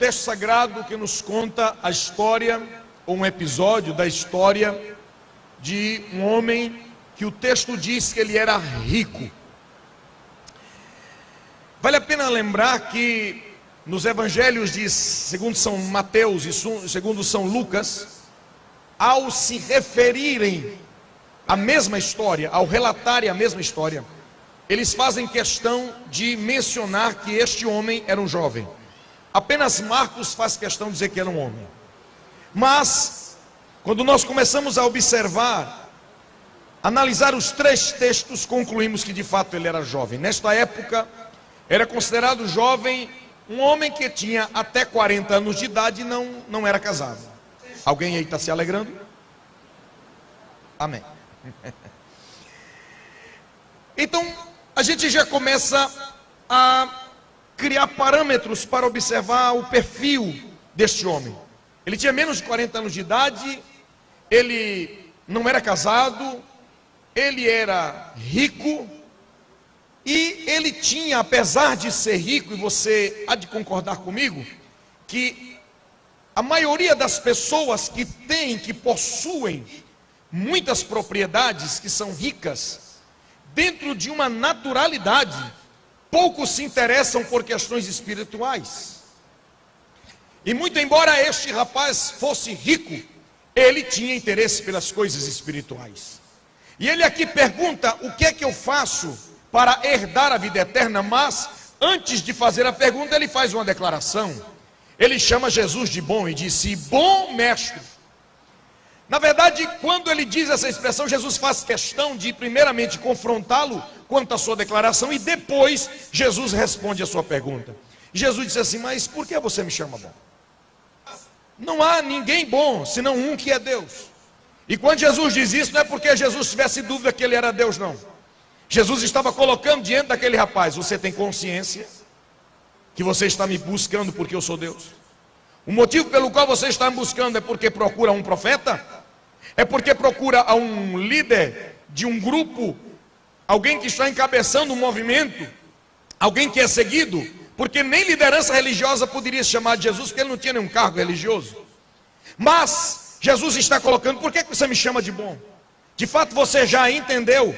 texto sagrado que nos conta a história, ou um episódio da história de um homem que o texto diz que ele era rico. Vale a pena lembrar que nos evangelhos segundo São Mateus e segundo São Lucas, ao se referirem à mesma história, ao relatarem a mesma história, eles fazem questão de mencionar que este homem era um jovem. Apenas Marcos faz questão de dizer que era um homem. Mas, quando nós começamos a observar, analisar os três textos, concluímos que de fato ele era jovem. Nesta época, era considerado jovem um homem que tinha até 40 anos de idade e não era casado. Alguém aí está se alegrando? Amém. Então, a gente já começa a criar parâmetros para observar o perfil deste homem. Ele tinha menos de 40 anos de idade, ele não era casado, ele era rico, e ele tinha, apesar de ser rico, e você há de concordar comigo, que a maioria das pessoas que possuem muitas propriedades, que são ricas, dentro de uma naturalidade, poucos se interessam por questões espirituais. E muito embora este rapaz fosse rico, ele tinha interesse pelas coisas espirituais. E ele aqui pergunta: o que é que eu faço para herdar a vida eterna? Mas antes de fazer a pergunta, ele faz uma declaração. Ele chama Jesus de bom e disse: bom mestre. Na verdade, quando ele diz essa expressão, Jesus faz questão de primeiramente confrontá-lo quanto à sua declaração, e depois Jesus responde a sua pergunta. Jesus disse assim: mas por que você me chama bom? Não há ninguém bom, senão um, que é Deus. E quando Jesus diz isso, não é porque Jesus tivesse dúvida que ele era Deus, não. Jesus estava colocando diante daquele rapaz: você tem consciência que você está me buscando porque eu sou Deus? O motivo pelo qual você está me buscando é porque procura um profeta? É porque procura um líder de um grupo, alguém que está encabeçando um movimento, alguém que é seguido? Porque nem liderança religiosa poderia se chamar de Jesus, porque ele não tinha nenhum cargo religioso. Mas Jesus está colocando: por que você me chama de bom? De fato você já entendeu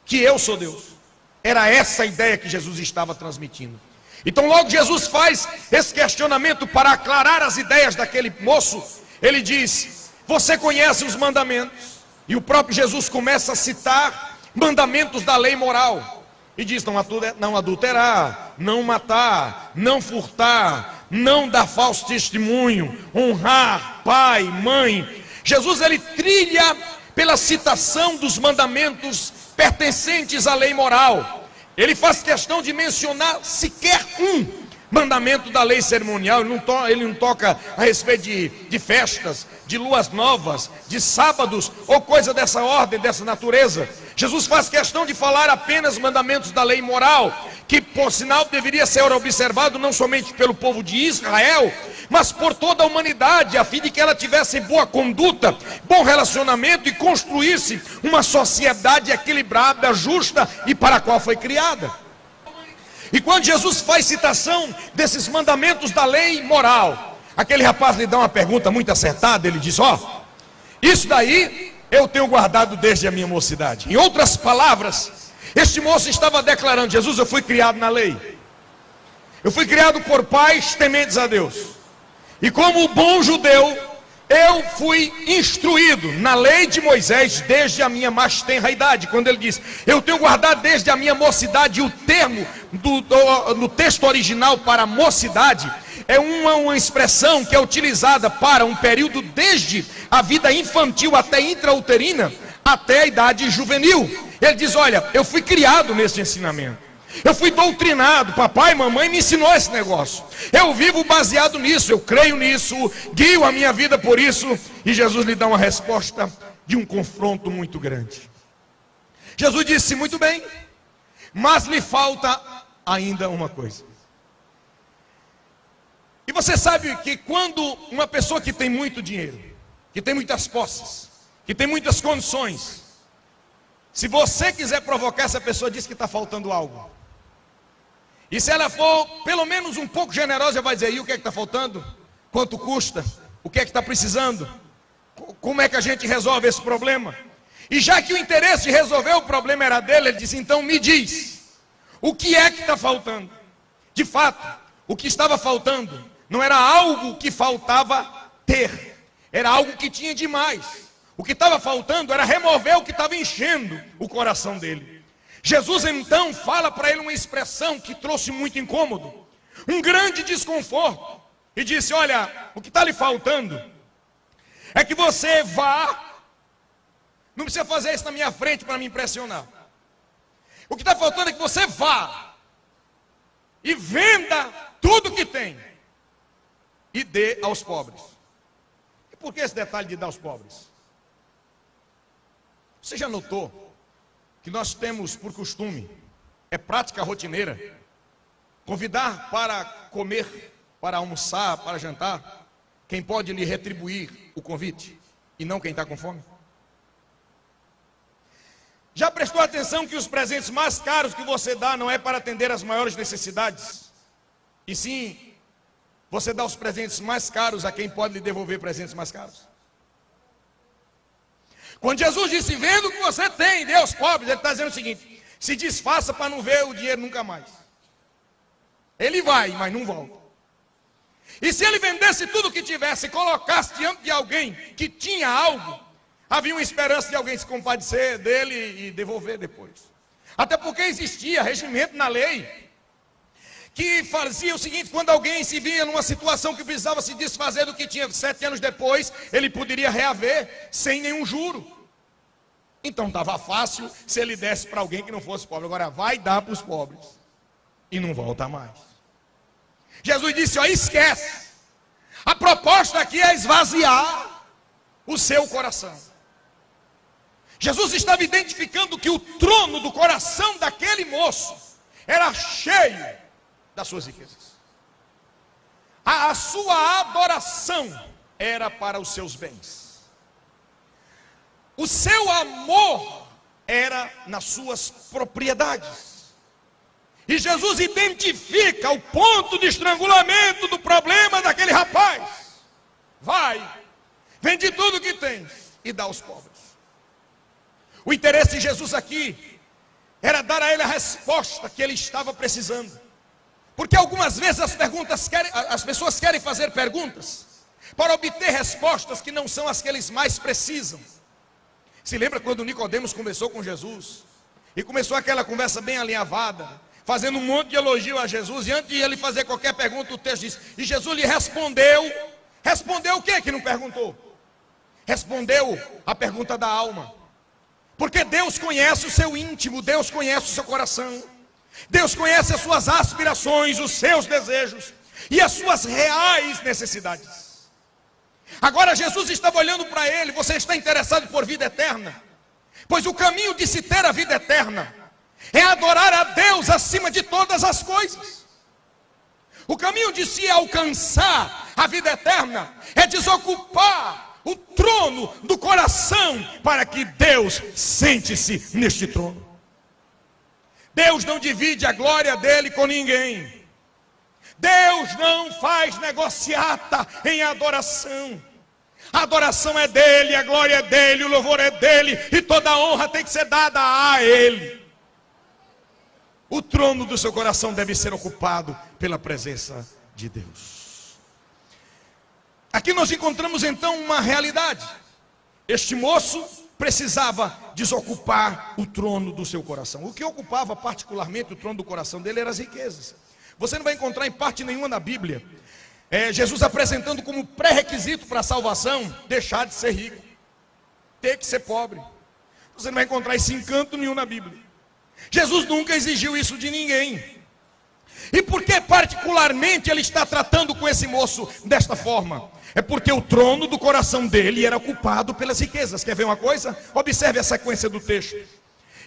que eu sou Deus? Era essa a ideia que Jesus estava transmitindo. Então logo Jesus faz esse questionamento para aclarar as ideias daquele moço. Ele diz: você conhece os mandamentos? E o próprio Jesus começa a citar mandamentos da lei moral. E diz: não adulterar, não matar, não furtar, não dar falso testemunho, honrar pai, mãe. Jesus ele trilha pela citação dos mandamentos pertencentes à lei moral. Ele faz questão de mencionar sequer um mandamento da lei cerimonial. Ele não toca a respeito de festas, de luas novas, de sábados ou coisa dessa ordem, dessa natureza. Jesus faz questão de falar apenas mandamentos da lei moral, que por sinal deveria ser observado não somente pelo povo de Israel, mas por toda a humanidade, a fim de que ela tivesse boa conduta, bom relacionamento e construísse uma sociedade equilibrada, justa e para a qual foi criada. E quando Jesus faz citação desses mandamentos da lei moral, aquele rapaz lhe dá uma pergunta muito acertada. Ele diz: isso daí eu tenho guardado desde a minha mocidade. Em outras palavras, este moço estava declarando: Jesus, eu fui criado na lei, eu fui criado por pais tementes a Deus, e como bom judeu, eu fui instruído na lei de Moisés desde a minha mais tenra idade. Quando ele diz: eu tenho guardado desde a minha mocidade, o termo no texto original para mocidade é uma expressão que é utilizada para um período desde a vida infantil até intrauterina, até a idade juvenil. Ele diz: olha, eu fui criado nesse ensinamento, eu fui doutrinado, papai e mamãe me ensinou esse negócio, eu vivo baseado nisso, eu creio nisso, guio a minha vida por isso. E Jesus lhe dá uma resposta de um confronto muito grande. Jesus disse: muito bem, mas lhe falta ainda uma coisa. E você sabe que quando uma pessoa que tem muito dinheiro, que tem muitas posses, que tem muitas condições, se você quiser provocar essa pessoa, diz que está faltando algo. E se ela for pelo menos um pouco generosa, vai dizer: e o que é que está faltando? Quanto custa? O que é que está precisando? Como é que a gente resolve esse problema? E já que o interesse de resolver o problema era dele, ele disse: então me diz, o que é que está faltando? De fato, o que estava faltando não era algo que faltava ter, era algo que tinha demais. O que estava faltando era remover o que estava enchendo o coração dele. Jesus então fala para ele uma expressão que trouxe muito incômodo, um grande desconforto, e disse: olha, o que está lhe faltando é que você vá. Não precisa fazer isso na minha frente para me impressionar. O que está faltando é que você vá e venda tudo que tem e dê aos pobres. E por que esse detalhe de dar aos pobres? Você já notou que nós temos por costume, é prática rotineira, convidar para comer, para almoçar, para jantar, quem pode lhe retribuir o convite e não quem está com fome? Já prestou atenção que os presentes mais caros que você dá não é para atender as maiores necessidades? E sim, você dá os presentes mais caros a quem pode lhe devolver presentes mais caros? Quando Jesus disse: venda o que você tem, dê aos pobres, ele está dizendo o seguinte: se desfaça para não ver o dinheiro nunca mais. Ele vai, mas não volta. E se ele vendesse tudo o que tivesse e colocasse diante de alguém que tinha algo, havia uma esperança de alguém se compadecer dele e devolver depois. Até porque existia regimento na lei que fazia o seguinte: quando alguém se via numa situação que precisava se desfazer do que tinha 7 anos depois, ele poderia reaver sem nenhum juro. Então estava fácil se ele desse para alguém que não fosse pobre. Agora vai dar para os pobres e não volta mais. Jesus disse: ó, esquece. A proposta aqui é esvaziar o seu coração. Jesus estava identificando que o trono do coração daquele moço era cheio das suas riquezas. A sua adoração era para os seus bens. O seu amor era nas suas propriedades. E Jesus identifica o ponto de estrangulamento do problema daquele rapaz. Vai, vende tudo que tens e dá aos pobres. O interesse de Jesus aqui era dar a ele a resposta que ele estava precisando. Porque algumas vezes as pessoas querem fazer perguntas para obter respostas que não são as que eles mais precisam. Se lembra quando Nicodemos conversou com Jesus e começou aquela conversa bem alinhavada, fazendo um monte de elogio a Jesus, e antes de ele fazer qualquer pergunta, o texto diz: e Jesus lhe respondeu. Respondeu o que não perguntou? Respondeu a pergunta da alma. Porque Deus conhece o seu íntimo, Deus conhece o seu coração, Deus conhece as suas aspirações, os seus desejos e as suas reais necessidades. Agora Jesus estava olhando para ele: você está interessado por vida eterna? Pois o caminho de se ter a vida eterna é adorar a Deus acima de todas as coisas. O caminho de se alcançar a vida eterna é desocupar o trono do coração para que Deus sente-se neste trono. Deus não divide a glória dele com ninguém. Deus não faz negociata em adoração. A adoração é dele, a glória é dele, o louvor é dele, e toda a honra tem que ser dada a ele. O trono do seu coração deve ser ocupado pela presença de Deus. Aqui nós encontramos então uma realidade. Este moço precisava desocupar o trono do seu coração. O que ocupava particularmente o trono do coração dele eram as riquezas. Você não vai encontrar em parte nenhuma na Bíblia Jesus apresentando como pré-requisito para a salvação deixar de ser rico, ter que ser pobre. Você não vai encontrar isso em canto nenhum na Bíblia. Jesus nunca exigiu isso de ninguém. E por que particularmente ele está tratando com esse moço desta forma? É porque o trono do coração dele era ocupado pelas riquezas. Quer ver uma coisa? Observe a sequência do texto.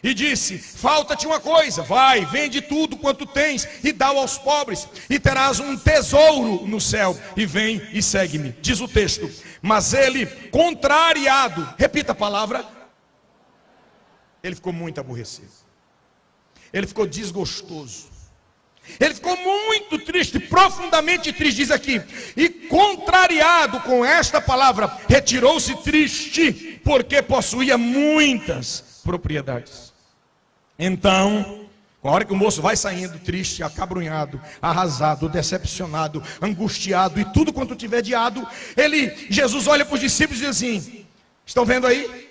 E disse: falta-te uma coisa, vai, vende tudo quanto tens e dá aos pobres, e terás um tesouro no céu, e vem e segue-me. Diz o texto: mas ele, contrariado, repita a palavra, ele ficou muito aborrecido, ele ficou desgostoso, Ele ficou muito triste, profundamente triste, diz aqui. E contrariado com esta palavra, retirou-se triste, porque possuía muitas propriedades. Então, com a hora que o moço vai saindo triste, acabrunhado, arrasado, decepcionado, angustiado e tudo quanto tiver de ado, Jesus olha para os discípulos e diz assim: estão vendo aí?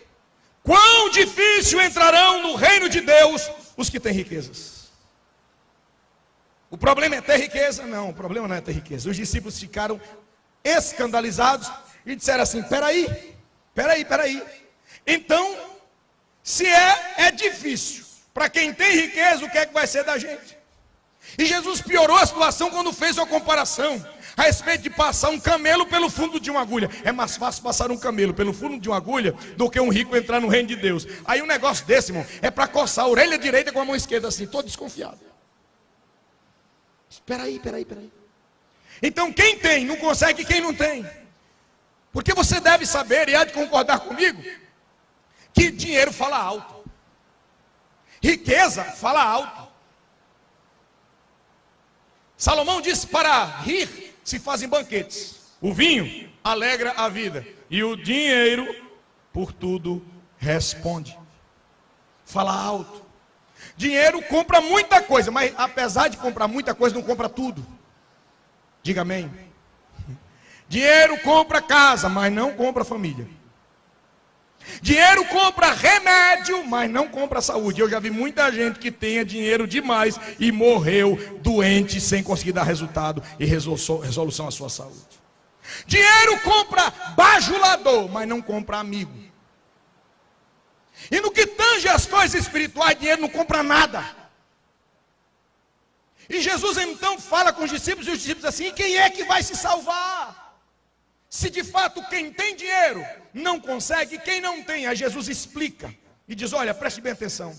Quão difícil entrarão no reino de Deus os que têm riquezas. O problema é ter riqueza? Não, o problema não é ter riqueza. Os discípulos ficaram escandalizados e disseram assim: peraí. Então, se é difícil para quem tem riqueza, o que é que vai ser da gente? E Jesus piorou a situação quando fez uma comparação a respeito de passar um camelo pelo fundo de uma agulha. É mais fácil passar um camelo pelo fundo de uma agulha do que um rico entrar no reino de Deus. Aí um negócio desse, irmão, é para coçar a orelha direita com a mão esquerda assim, todo desconfiado. Espera aí. Então quem tem não consegue, quem não tem. Porque você deve saber, e há de concordar comigo, que dinheiro fala alto, riqueza fala alto. Salomão disse: para rir se fazem banquetes, o vinho alegra a vida, e o dinheiro por tudo responde. Fala alto. Dinheiro compra muita coisa, mas apesar de comprar muita coisa, não compra tudo. Diga amém. Dinheiro compra casa, mas não compra família. Dinheiro compra remédio, mas não compra saúde. Eu já vi muita gente que tenha dinheiro demais e morreu doente sem conseguir dar resultado e resolução à sua saúde. Dinheiro compra bajulador, mas não compra amigo. E no que tange as coisas espirituais, dinheiro não compra nada. E Jesus então fala com os discípulos, e os discípulos assim: quem é que vai se salvar? Se de fato quem tem dinheiro não consegue, quem não tem? Aí Jesus explica e diz: olha, preste bem atenção.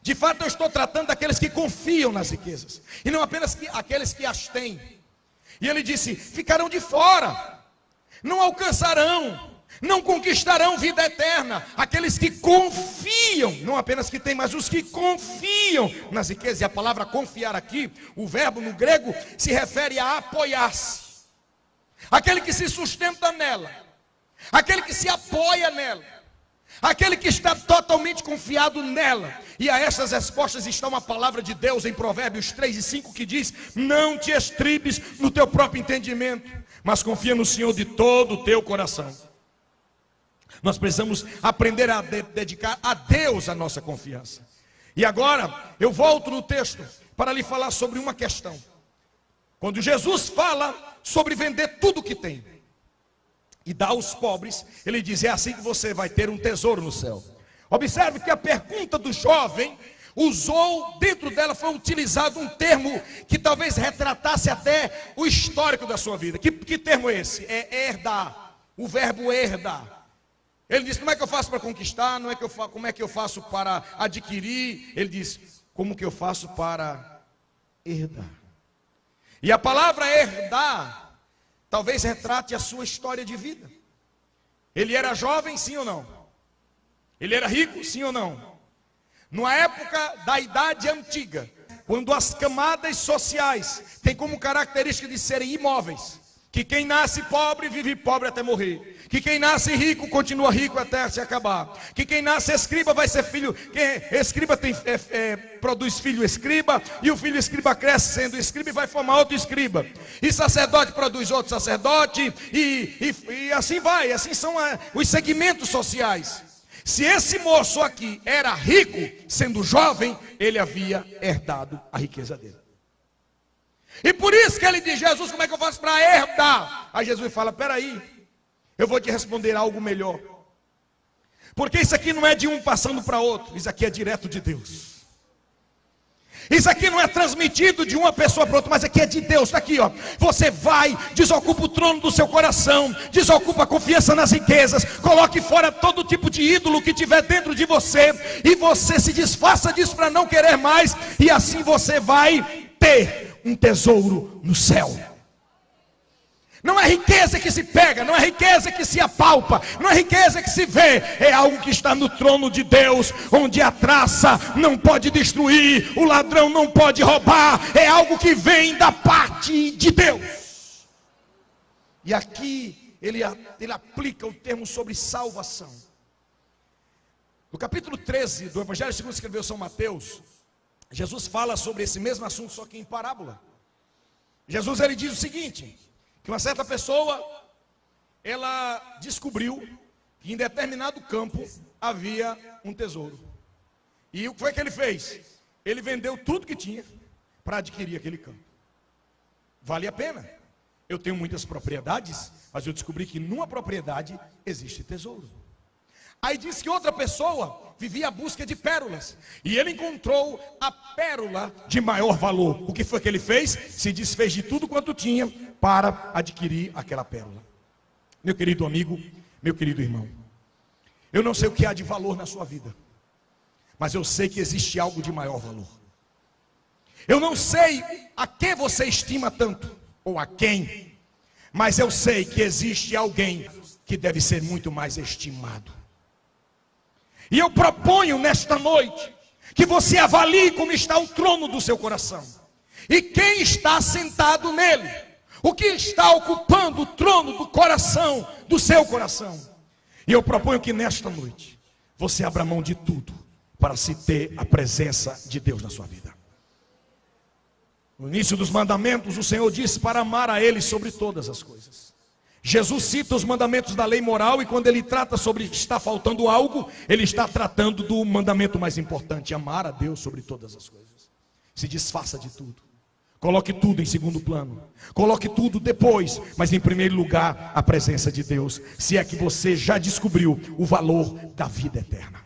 De fato eu estou tratando daqueles que confiam nas riquezas, e não apenas aqueles que as têm. E ele disse: ficarão de fora, não alcançarão, não conquistarão vida eterna, aqueles que confiam, não apenas que têm, mas os que confiam nas riquezas. E a palavra confiar aqui, o verbo no grego, se refere a apoiar-se. Aquele que se sustenta nela, aquele que se apoia nela, aquele que está totalmente confiado nela. E a essas respostas está uma palavra de Deus em Provérbios 3:5 que diz: não te estribes no teu próprio entendimento, mas confia no Senhor de todo o teu coração. Nós precisamos aprender a dedicar a Deus a nossa confiança. E agora eu volto no texto para lhe falar sobre uma questão. Quando Jesus fala sobre vender tudo que tem e dar aos pobres, ele diz: é assim que você vai ter um tesouro no céu. Observe que a pergunta do jovem usou, dentro dela foi utilizado um termo que talvez retratasse até o histórico da sua vida. Que termo é esse? É herdar, o verbo herdar. Ele disse: como é que eu faço para conquistar? Como é que eu faço para adquirir? Ele diz: como que eu faço para herdar? E a palavra herdar talvez retrate a sua história de vida. Ele era jovem, sim ou não? Ele era rico, sim ou não? Numa época da idade antiga, quando as camadas sociais têm como característica de serem imóveis, que quem nasce pobre vive pobre até morrer, que quem nasce rico continua rico até se acabar, que quem nasce escriba vai ser filho, quem escriba produz filho escriba, e o filho escriba cresce sendo escriba e vai formar outro escriba, e sacerdote produz outro sacerdote, e assim vai, assim são os segmentos sociais. Se esse moço aqui era rico, sendo jovem, ele havia herdado a riqueza dele. E por isso que ele diz: Jesus, como é que eu faço para herdar? Aí Jesus fala: peraí, eu vou te responder algo melhor. Porque isso aqui não é de um passando para outro, isso aqui é direto de Deus. Isso aqui não é transmitido de uma pessoa para outra, mas aqui é de Deus. Está aqui, ó. Você vai, desocupa o trono do seu coração, desocupa a confiança nas riquezas, coloque fora todo tipo de ídolo que tiver dentro de você, e você se desfaça disso para não querer mais, e assim você vai ter um tesouro no céu. Não é riqueza que se pega, não é riqueza que se apalpa, não é riqueza que se vê, é algo que está no trono de Deus, onde a traça não pode destruir, o ladrão não pode roubar, é algo que vem da parte de Deus. E aqui ele aplica o termo sobre salvação. No capítulo 13 do Evangelho segundo escreveu São Mateus, Jesus fala sobre esse mesmo assunto, só que em parábola. Jesus ele diz o seguinte: que uma certa pessoa, ela descobriu que em determinado campo havia um tesouro. E o que foi que ele fez? Ele vendeu tudo que tinha para adquirir aquele campo. Vale a pena. Eu tenho muitas propriedades, mas eu descobri que numa propriedade existe tesouro. Aí diz que outra pessoa vivia à busca de pérolas, e ele encontrou a pérola de maior valor. O que foi que ele fez? Se desfez de tudo quanto tinha para adquirir aquela pérola. Meu querido amigo, meu querido irmão, eu não sei o que há de valor na sua vida, mas eu sei que existe algo de maior valor. Eu não sei a quem você estima tanto, ou a quem, mas eu sei que existe alguém que deve ser muito mais estimado. E eu proponho nesta noite que você avalie como está o trono do seu coração e quem está sentado nele, o que está ocupando o trono do coração, do seu coração. E eu proponho que nesta noite você abra mão de tudo para se ter a presença de Deus na sua vida. No início dos mandamentos, o Senhor disse para amar a Ele sobre todas as coisas. Jesus cita os mandamentos da lei moral, e quando ele trata sobre está faltando algo, ele está tratando do mandamento mais importante: amar a Deus sobre todas as coisas. Se desfaça de tudo, coloque tudo em segundo plano, coloque tudo depois, mas em primeiro lugar a presença de Deus, se é que você já descobriu o valor da vida eterna.